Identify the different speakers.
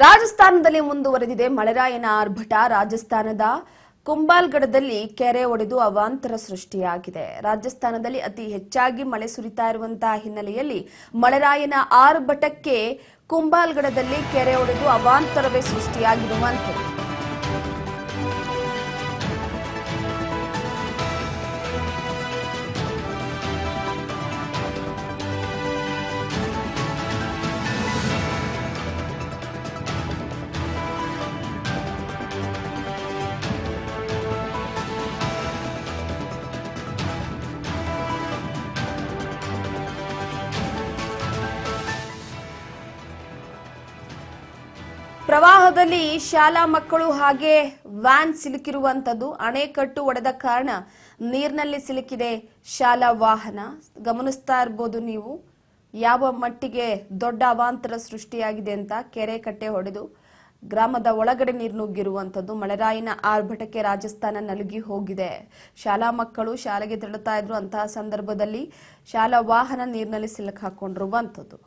Speaker 1: ರಾಜಸ್ಥಾನದಲ್ಲಿ ಮುಂದುವರೆದಿದೆ ಮಳೆರಾಯನ ಆರ್ಭಟ. ರಾಜಸ್ಥಾನದ ಕುಂಭಲ್ಗಢದಲ್ಲಿ ಕೆರೆ ಒಡೆದು ಅವಾಂತರ ಸೃಷ್ಟಿಯಾಗಿದೆ. ರಾಜಸ್ಥಾನದಲ್ಲಿ ಅತಿ ಹೆಚ್ಚಾಗಿ ಮಳೆ ಸುರಿತಾ ಇರುವಂತಹ ಹಿನ್ನೆಲೆಯಲ್ಲಿ ಮಳೆರಾಯನ ಆರ್ಭಟಕ್ಕೆ ಕುಂಭಲ್ಗಢದಲ್ಲಿ ಕೆರೆ ಒಡೆದು ಅವಾಂತರವೇ ಸೃಷ್ಟಿಯಾಗಿರುವಂಥದ್ದು. ಪ್ರವಾಹದಲ್ಲಿ ಶಾಲಾ ಮಕ್ಕಳು ಹಾಗೆ ವ್ಯಾನ್ ಸಿಲುಕಿರುವಂತದ್ದು. ಅಣೆಕಟ್ಟು ಒಡೆದ ಕಾರಣ ನೀರಿನಲ್ಲಿ ಸಿಲುಕಿದೆ ಶಾಲಾ ವಾಹನ. ಗಮನಿಸ್ತಾ ಇರಬಹುದು ನೀವು ಯಾವ ಮಟ್ಟಿಗೆ ದೊಡ್ಡ ಅವಾಂತರ ಸೃಷ್ಟಿಯಾಗಿದೆ ಅಂತ. ಕೆರೆ ಕಟ್ಟೆ ಹೊಡೆದು ಗ್ರಾಮದ ಒಳಗಡೆ ನೀರು ನುಗ್ಗಿರುವಂತದ್ದು. ಮಳೆರಾಯನ ಆರ್ಭಟಕ್ಕೆ ರಾಜಸ್ಥಾನ ನಲುಗಿ ಹೋಗಿದೆ. ಶಾಲಾ ಮಕ್ಕಳು ಶಾಲೆಗೆ ತೆರಳುತ್ತಾ ಇದ್ರು. ಅಂತಹ ಸಂದರ್ಭದಲ್ಲಿ ಶಾಲಾ ವಾಹನ ನೀರಿನಲ್ಲಿ ಸಿಲುಕು ಹಾಕೊಂಡಿರುವಂತದ್ದು.